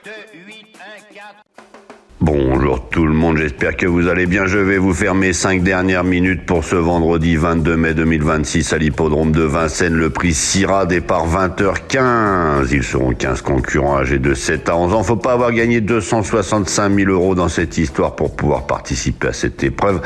2, 8, 1, 4. Bonjour tout le monde, j'espère que vous allez bien. Je vais vous faire mes 5 dernières minutes pour ce vendredi 22 mai 2026 à l'hippodrome de Vincennes. Le prix Syrah, départ 20h15. Ils seront 15 concurrents âgés de 7 à 11 ans. Faut pas avoir gagné 265 000 euros dans cette histoire pour pouvoir participer à cette épreuve.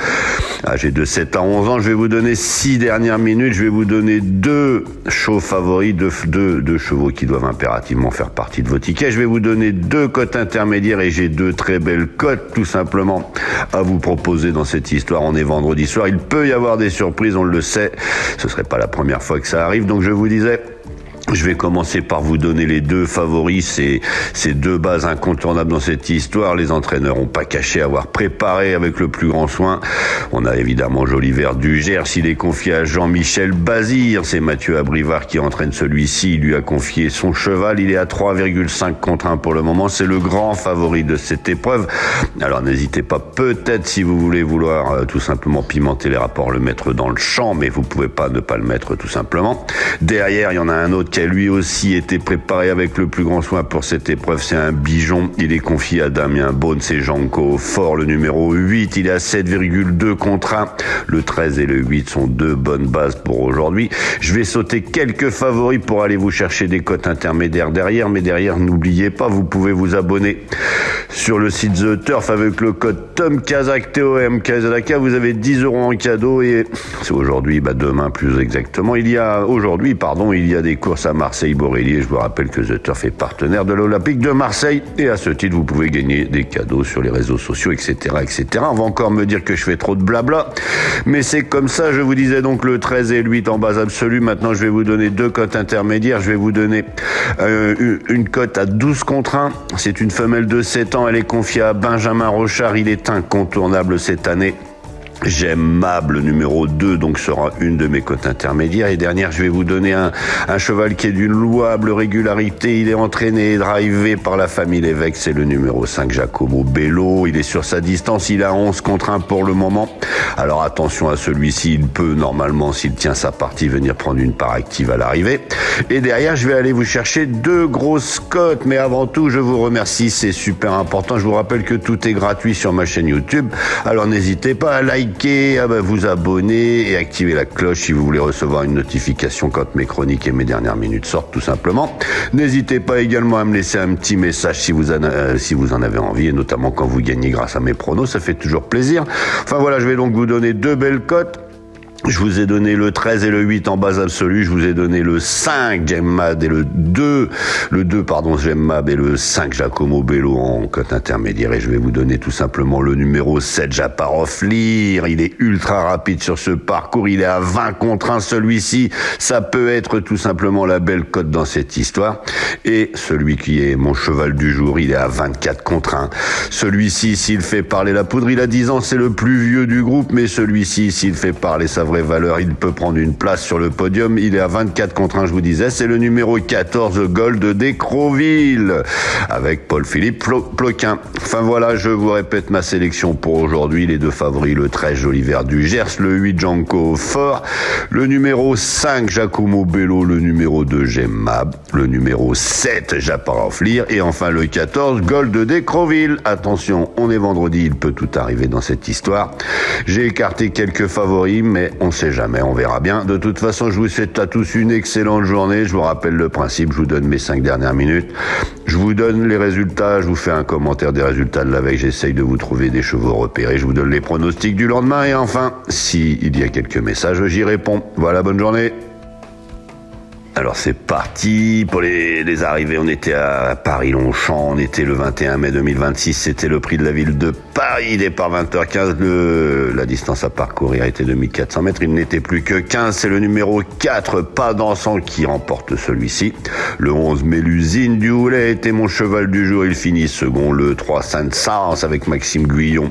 Âgés de 7 à 11 ans, je vais vous donner 6 dernières minutes. Je vais vous donner 2 chevaux favoris, 2 chevaux qui doivent impérativement faire partie de vos tickets. Je vais vous donner 2 cotes intermédiaires et j'ai 2 très belles cote tout simplement à vous proposer dans cette histoire. On est vendredi soir, il peut y avoir des surprises, on le sait, ce serait pas la première fois que ça arrive, donc je vous disais, je vais commencer par vous donner les 2 favoris, ces 2 bases incontournables dans cette histoire. Les entraîneurs n'ont pas caché avoir préparé avec le plus grand soin. On a évidemment Joliver du Gers, il est confié à Jean-Michel Bazir. C'est Mathieu Abrivard qui entraîne celui-ci. Il lui a confié son cheval. Il est à 3,5 contre 1 pour le moment. C'est le grand favori de cette épreuve. Alors n'hésitez pas, peut-être si vous voulez tout simplement pimenter les rapports, le mettre dans le champ, mais vous pouvez pas ne pas le mettre tout simplement. Derrière, il y en a un autre qui a lui aussi été préparé avec le plus grand soin pour cette épreuve, c'est un Bijon. Il est confié à Damien Beaune, c'est Janko Fort, le numéro 8. Il est à 7,2 contre 1. Le 13 et le 8 sont 2 bonnes bases pour aujourd'hui. Je vais sauter quelques favoris pour aller vous chercher des cotes intermédiaires derrière, mais derrière, n'oubliez pas, vous pouvez vous abonner sur le site The Turf avec le code Tom Kazak, TOM Kazaka. Vous avez 10 euros en cadeau et c'est aujourd'hui, demain plus exactement. Il y a des courses à Marseille-Borelli et je vous rappelle que The Turf est partenaire de l'Olympique de Marseille et à ce titre vous pouvez gagner des cadeaux sur les réseaux sociaux, etc. On va encore me dire que je fais trop de blabla, mais c'est comme ça. Je vous disais donc le 13 et le 8 en base absolue. Maintenant je vais vous donner 2 cotes intermédiaires. Je vais vous donner une cote à 12 contre 1. C'est une femelle de 7 ans, elle est confiée à Benjamin Rochard. Il est incontournable cette année. J'aime Mab, le numéro 2, donc sera une de mes cotes intermédiaires. Et dernière, je vais vous donner un cheval qui est d'une louable régularité. Il est entraîné et drivé par la famille Lévesque. C'est le numéro 5, Giacomo Bello. Il est sur sa distance. Il a 11 contre 1 pour le moment. Alors attention à celui-ci. Il peut normalement, s'il tient sa partie, venir prendre une part active à l'arrivée. Et derrière, je vais aller vous chercher 2 grosses cotes. Mais avant tout, je vous remercie. C'est super important. Je vous rappelle que tout est gratuit sur ma chaîne YouTube. Alors n'hésitez pas à liker, à vous abonner et activer la cloche si vous voulez recevoir une notification quand mes chroniques et mes dernières minutes sortent tout simplement. N'hésitez pas également à me laisser un petit message si vous en avez envie et notamment quand vous gagnez grâce à mes pronos, ça fait toujours plaisir. Enfin voilà, je vais donc vous donner 2 belles cotes. Je vous ai donné le 13 et le 8 en base absolue. Je vous ai donné le 5, Gemmad, et le 2, Gemmad et le 5, Giacomo Bello en cote intermédiaire. Et je vais vous donner tout simplement le numéro 7, Japarov Lear. Il est ultra rapide sur ce parcours. Il est à 20 contre 1, celui-ci. Ça peut être tout simplement la belle cote dans cette histoire. Et celui qui est mon cheval du jour, il est à 24 contre 1. Celui-ci, s'il fait parler la poudre, il a 10 ans, c'est le plus vieux du groupe. Mais celui-ci, s'il fait parler sa vraie valeur, il peut prendre une place sur le podium. Il est à 24 contre 1, je vous disais. C'est le numéro 14, Gold d'Écroville, avec Paul-Philippe Ploquin. Enfin voilà, je vous répète ma sélection pour aujourd'hui. Les 2 favoris, le 13, Joliver du Gers, le 8, Janko Fort, le numéro 5, Giacomo Bello, le numéro 2, Gemmab, le numéro 7, Japarov Lear, et enfin le 14, Gold d'Écroville. Attention, on est vendredi, il peut tout arriver dans cette histoire. J'ai écarté quelques favoris, mais on sait jamais, on verra bien. De toute façon, je vous souhaite à tous une excellente journée. Je vous rappelle le principe, je vous donne mes 5 dernières minutes. Je vous donne les résultats, je vous fais un commentaire des résultats de la veille. J'essaye de vous trouver des chevaux repérés. Je vous donne les pronostics du lendemain. Et enfin, s'il y a quelques messages, j'y réponds. Voilà, bonne journée. Alors c'est parti pour les arrivées. On était à Paris-Longchamp, on était le 21 mai 2026, c'était le prix de la ville de Paris, départ 20h15, la distance à parcourir était de 1400 mètres, il n'était plus que 15, c'est le numéro 4, Pas dansant, qui remporte celui-ci. Le 11, Mélusine du Houlet était mon cheval du jour, il finit second. Le 3, Sainte-Sars avec Maxime Guyon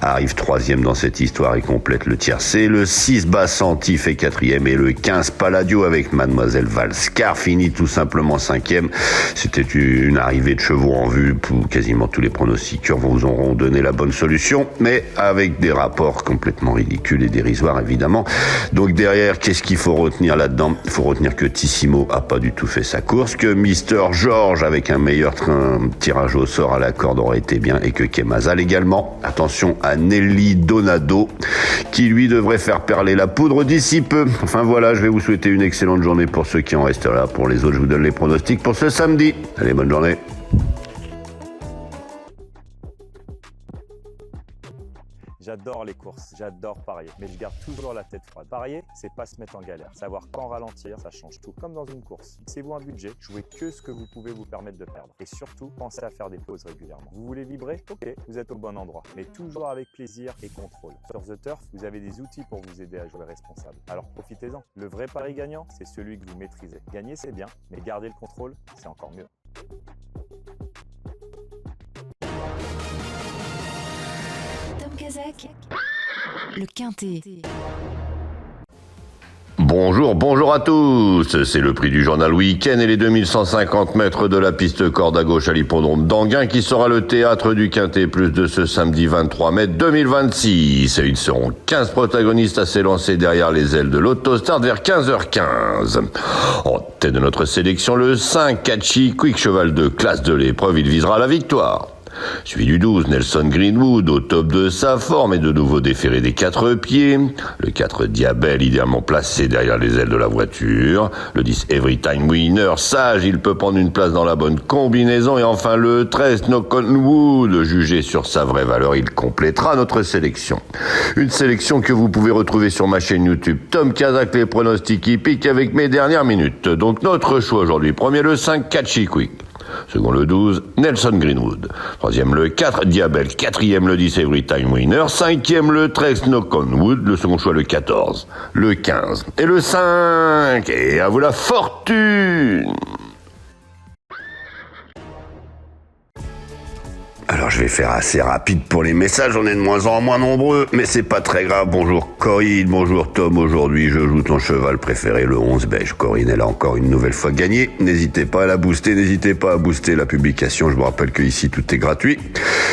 arrive 3e dans cette histoire et complète le tiercé. Le 6, Bassanti fait 4e et le 15, Palladio avec Mademoiselle Valscar finit tout simplement 5e. C'était une arrivée de chevaux en vue. Quasiment tous les pronostiqueurs vous auront donné la bonne solution, mais avec des rapports complètement ridicules et dérisoires évidemment. Donc derrière, qu'est-ce qu'il faut retenir là-dedans? Il faut retenir que Tissimo a pas du tout fait sa course, que Mister George avec un meilleur tirage au sort à la corde aurait été bien, et que Kemazal également. Attention à Nelly Donado qui lui devrait faire perler la poudre d'ici peu. Enfin voilà, je vais vous souhaiter une excellente journée pour ceux qui en restent là. Pour les autres, je vous donne les pronostics pour ce samedi. Allez, bonne journée. J'adore les courses, j'adore parier, mais je garde toujours la tête froide. Parier, c'est pas se mettre en galère. Savoir quand ralentir, ça change tout. Comme dans une course. Fixez-vous un budget, jouez que ce que vous pouvez vous permettre de perdre. Et surtout, pensez à faire des pauses régulièrement. Vous voulez vibrer? Ok, vous êtes au bon endroit. Mais toujours avec plaisir et contrôle. Sur The Turf, vous avez des outils pour vous aider à jouer responsable. Alors profitez-en. Le vrai pari gagnant, c'est celui que vous maîtrisez. Gagner, c'est bien, mais garder le contrôle, c'est encore mieux. Tom Kazak, le Quintet. Bonjour à tous, c'est le prix du journal Week-end et les 2150 mètres de la piste corde à gauche à l'hippodrome d'Anguin qui sera le théâtre du Quintet Plus de ce samedi 23 mai 2026. Et ils seront 15 protagonistes à s'élancer derrière les ailes de l'Autostart vers 15h15. En tête de notre sélection, le 5 Catchy Quick, cheval de classe de l'épreuve, il visera la victoire. Suivi du 12, Nelson Greenwood, au top de sa forme et de nouveau déféré des 4 pieds. Le 4, Diabel, idéalement placé derrière les ailes de la voiture. Le 10, Everytime Winner, sage, il peut prendre une place dans la bonne combinaison. Et enfin le 13, Knock-on-Wood, jugé sur sa vraie valeur, il complétera notre sélection. Une sélection que vous pouvez retrouver sur ma chaîne YouTube Tom Kazak, les pronostics hippiques avec mes dernières minutes. Donc notre choix aujourd'hui, premier le 5, Catchy Quick. Second le 12, Nelson Greenwood. Troisième le 4, Diabel. Quatrième le 10, Everytime Winner. Cinquième le 13, Knock-on-Wood. Le second choix le 14, le 15 et le 5. Et à vous la fortune! Alors je vais faire assez rapide pour les messages, on est de moins en moins nombreux, mais c'est pas très grave. Bonjour Corinne, bonjour Tom, aujourd'hui je joue ton cheval préféré, le 11 beige. Corinne, elle a encore une nouvelle fois gagné, n'hésitez pas à la booster, n'hésitez pas à booster la publication, je vous rappelle que ici tout est gratuit.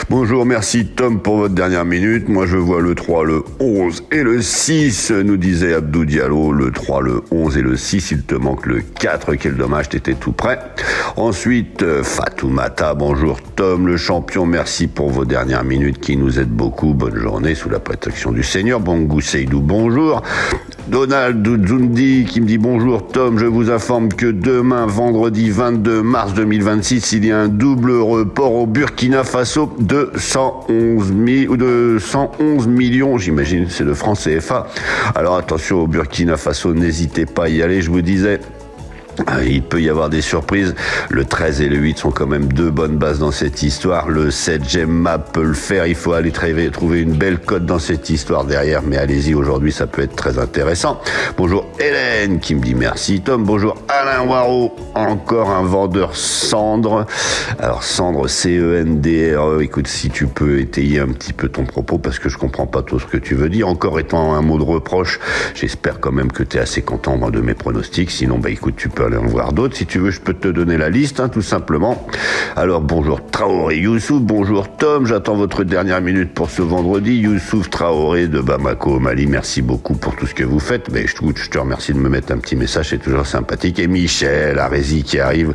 Bonjour, merci Tom pour votre dernière minute, moi je vois le 3, le 11 et le 6, nous disait Abdou Diallo, le 3, le 11 et le 6, il te manque le 4, quel dommage, t'étais tout prêt. Ensuite, Fatoumata, bonjour Tom, le champion, merci pour vos dernières minutes qui nous aident beaucoup. Bonne journée sous la protection du Seigneur. Bongou Seydou, bonjour. Donald Zundi qui me dit bonjour Tom, je vous informe que demain, vendredi 22 mars 2026, il y a un double report au Burkina Faso de 111 millions, j'imagine, c'est de francs CFA. Alors attention au Burkina Faso, n'hésitez pas à y aller, je vous disais. Il peut y avoir des surprises. Le 13 et le 8 sont quand même deux bonnes bases dans cette histoire. Le 7, Gemma peut le faire. Il faut aller trouver une belle cote dans cette histoire derrière. Mais allez-y, aujourd'hui, ça peut être très intéressant. Bonjour Hélène qui me dit merci Tom. Bonjour Alain Waro. Encore un vendeur Cendre. Alors Cendre, C-E-N-D-R-E. Écoute, si tu peux étayer un petit peu ton propos parce que je comprends pas tout ce que tu veux dire. Encore étant un mot de reproche, j'espère quand même que tu es assez content de mes pronostics. Sinon, écoute, tu peux aller en voir d'autres. Si tu veux, je peux te donner la liste, tout simplement. Alors, bonjour Traoré Youssouf, bonjour Tom, j'attends votre dernière minute pour ce vendredi. Youssouf Traoré de Bamako au Mali, merci beaucoup pour tout ce que vous faites. Mais je te remercie de me mettre un petit message, c'est toujours sympathique. Et Michel Arési qui arrive.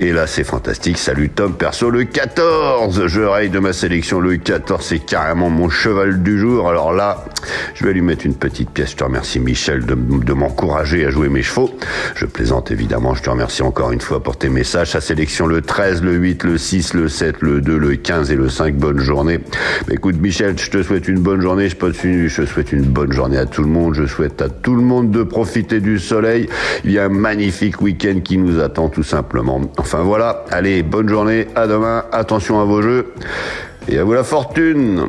Et là, c'est fantastique. Salut Tom, perso, le 14. Je raye de ma sélection. Le 14, c'est carrément mon cheval du jour. Alors là, je vais lui mettre une petite pièce. Je te remercie Michel de m'encourager à jouer mes chevaux. Je plaisante évidemment, je te remercie encore une fois pour tes messages. Sa sélection le 13, le 8, le 6, le 7, le 2, le 15 et le 5. Bonne journée. Écoute Michel, je te souhaite une bonne journée. Je souhaite une bonne journée à tout le monde. Je souhaite à tout le monde de profiter du soleil. Il y a un magnifique week-end qui nous attend tout simplement. Enfin voilà, allez, bonne journée, à demain. Attention à vos jeux et à vous la fortune.